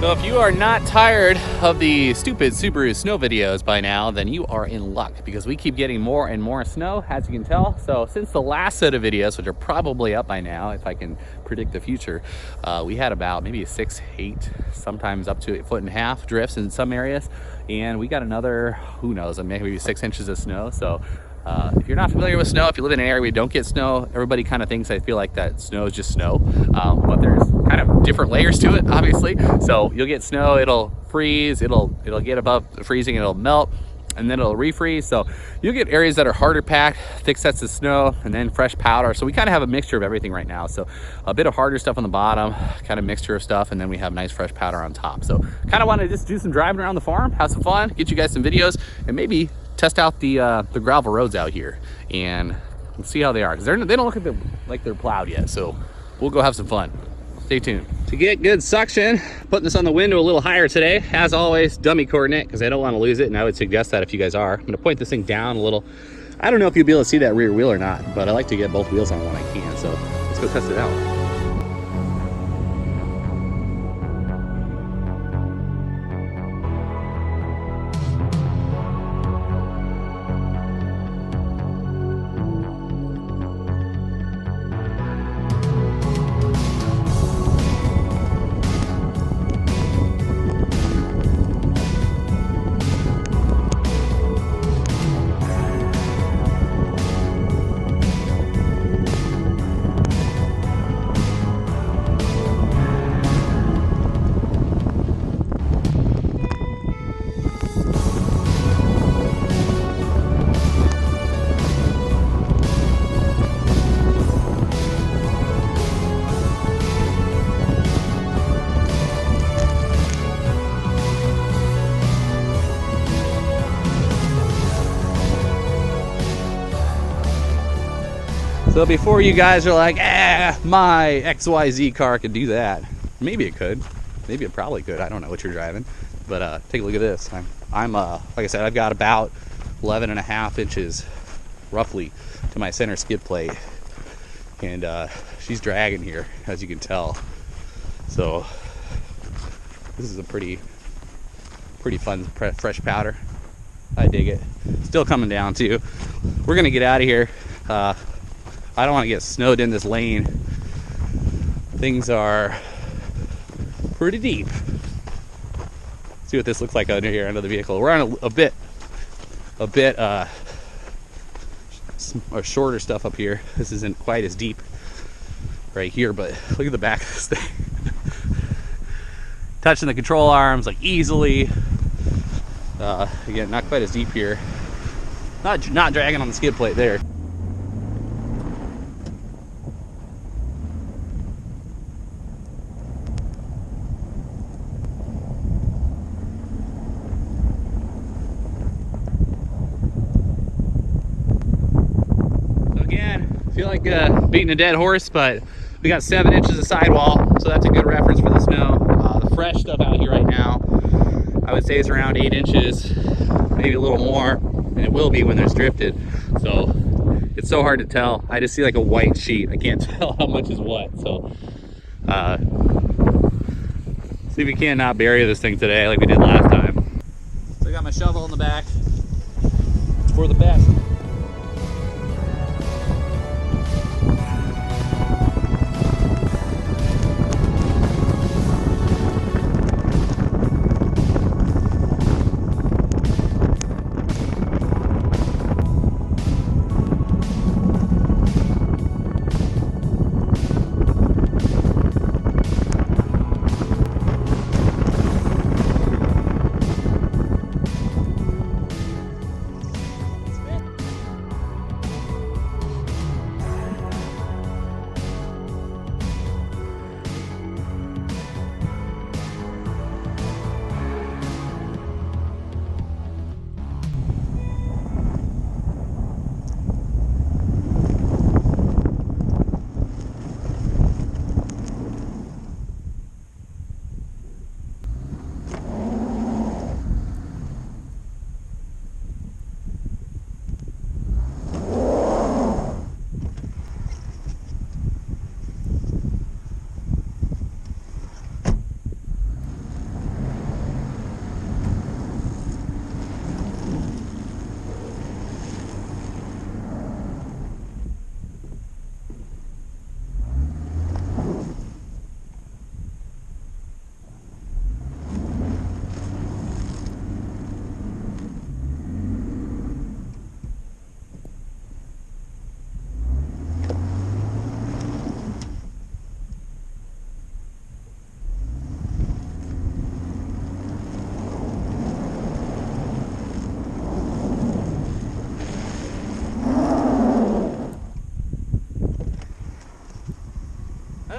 So if you are not tired of the stupid Subaru snow videos by now, then you are in luck, because we keep getting more and more snow, as you can tell. So since the last set of videos, which are probably up by now, if I can predict the future, we had about maybe 6, 8, sometimes up to 1.5 foot drifts in some areas. And we got another, who knows, maybe 6 inches of snow. So if you're not familiar with snow, if you live in an area where you don't get snow, everybody kind of thinks, I feel like, that snow is just snow, but there's kind of different layers to it, obviously. So you'll get snow, it'll freeze, it'll get above freezing, it'll melt, and then it'll refreeze. So you'll get areas that are harder packed, thick sets of snow, and then fresh powder. So we kind of have a mixture of everything right now. So a bit of harder stuff on the bottom, kind of mixture of stuff, and then we have nice fresh powder on top. So kind of want to just do some driving around the farm, have some fun, get you guys some videos, and maybe test out the gravel roads out here and see how they are, because they don't look like they're plowed yet. So we'll go have some fun. Stay tuned. To get good suction, putting this on the window a little higher today, as always, dummy coordinate, because I don't want to lose it, and I would suggest that if you guys are. I'm going to point this thing down a little. I don't know if you'll be able to see that rear wheel or not, but I like to get both wheels on when I can, so let's go test it out. So before you guys are like, my XYZ car could do that. Maybe it could. Maybe it probably could. I don't know what you're driving. But take a look at this. I'm like I said, I've got about 11.5 inches roughly to my center skid plate. And she's dragging here, as you can tell. So this is a pretty fun fresh powder. I dig it. Still coming down too. We're gonna get out of here. I don't want to get snowed in this lane. Things are pretty deep. Let's see what this looks like under here under the vehicle. We're on a bit shorter stuff up here. This isn't quite as deep right here, but look at the back of this thing. Touching the control arms like easily. Again, not quite as deep here. Not dragging on the skid plate there. Feel like beating a dead horse, but we got 7 inches of sidewall, so that's a good reference for the snow. The fresh stuff out here right now, I would say, is around 8 inches, maybe a little more, and it will be when there's drifted. So it's so hard to tell. I just see like a white sheet. I can't tell how much is what. So see if we can not bury this thing today like we did last time. So I got my shovel in the back. It's for the best.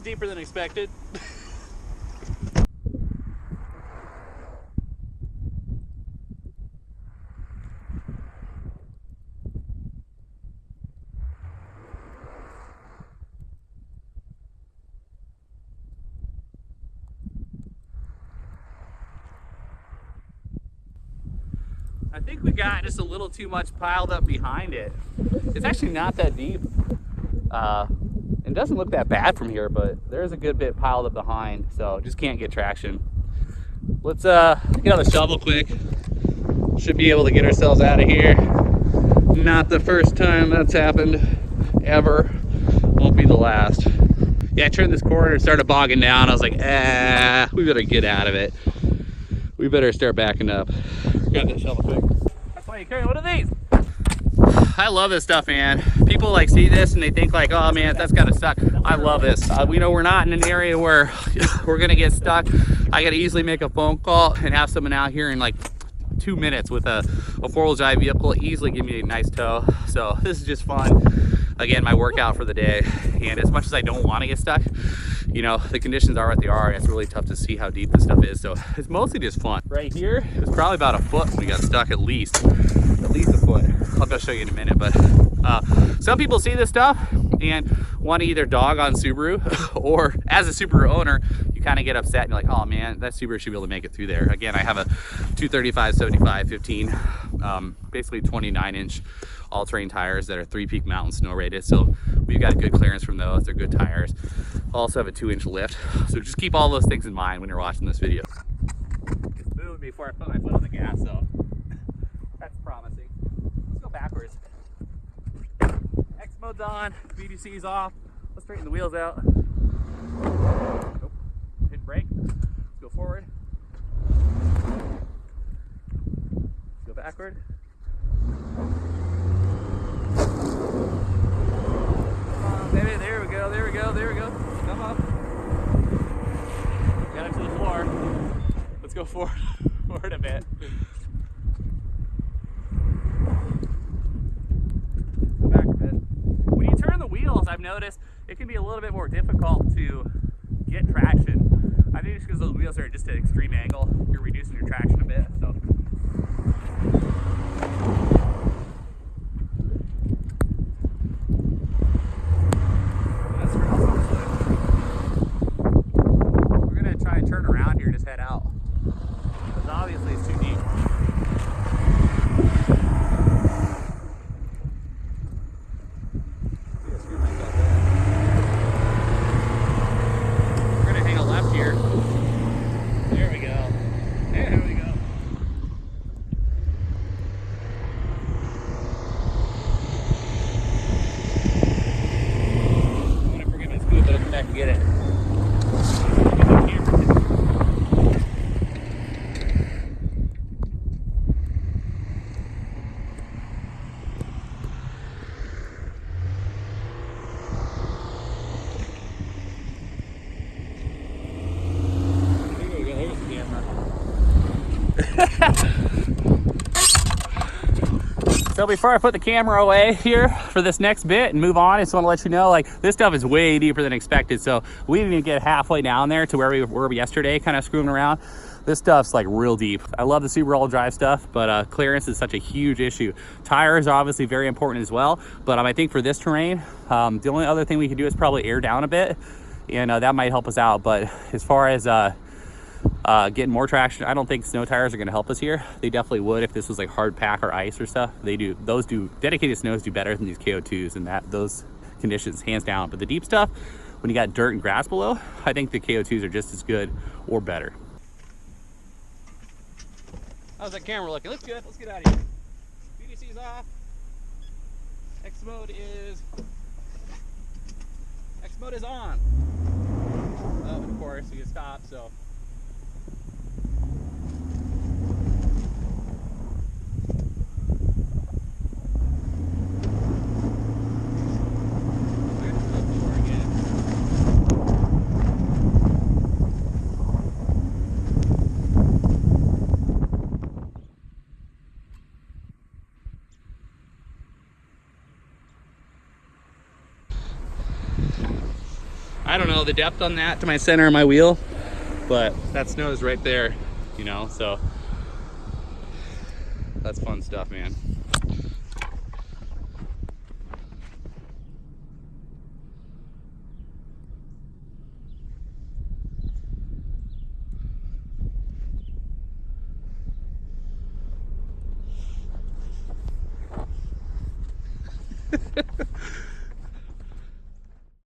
deeper than expected. I think we got just a little too much piled up behind it. It's actually not that deep. It doesn't look that bad from here, but there's a good bit piled up behind, so just can't get traction. Let's get on the shovel quick. Should be able to get ourselves out of here. Not the first time that's happened, ever. Won't be the last. Yeah, I turned this corner and started bogging down. I was like, we better get out of it. We better start backing up. Grab that shovel quick. That's why you carry one of these. I love this stuff, man. People like see this and they think like, oh man, that's gotta suck. I love this. We know we're not in an area where we're gonna get stuck. I gotta easily make a phone call and have someone out here in like 2 minutes with a four-wheel drive vehicle, easily give me a nice tow. So this is just fun. Again, my workout for the day. And as much as I don't want to get stuck, you know, the conditions are what they are, and it's really tough to see how deep this stuff is. So it's mostly just fun. Right here, it was probably about a foot when we got stuck, at least a foot. I'll go show you in a minute, but some people see this stuff and want to either dog on Subaru, or as a Subaru owner, you kind of get upset and you're like, oh man, that Subaru should be able to make it through there. Again, I have a 235/75/15, basically 29-inch all-terrain tires that are 3-peak mountain snow rated, so we've got good clearance from those. They're good tires. Also have a 2-inch lift, so just keep all those things in mind when you're watching this video. It's moving before I put my foot on the gas, so that's promising. Let's go backwards. X mode's on, VDC's off. Let's straighten the wheels out. Nope. Hit brake. Let's go forward. Let's go backward. Baby, there we go, there we go, there we go. Come up. Got it to the floor. Let's go forward a bit. Back a bit. When you turn the wheels, I've noticed it can be a little bit more difficult to get traction. I think it's because those wheels are just at an extreme angle. You're reducing your traction a bit, so. Turn around here and just head out, because obviously it's too deep. We're gonna hang a left here. There we go. There we go. I want to forget my scoop, but I'll come back and get it. So before I put the camera away here for this next bit and move on, I just want to let you know, like, this stuff is way deeper than expected. So we didn't even get halfway down there to where we were yesterday, kind of screwing around. This stuff's like real deep. I love the Subaru all drive stuff, but clearance is such a huge issue. Tires are obviously very important as well, but I think for this terrain, the only other thing we can do is probably air down a bit, and that might help us out. But as far as getting more traction, I don't think snow tires are going to help us here. They definitely would if this was like hard pack or ice or stuff. Those dedicated snows do better than these KO2s and those conditions, hands down. But the deep stuff, when you got dirt and grass below, I think the KO2s are just as good or better. How's that camera looking? Looks good. Let's get out of here. VDC's off. X mode is on. Of course, we can stop. So. I don't know the depth on that to my center of my wheel, but that snow is right there, you know, so that's fun stuff, man.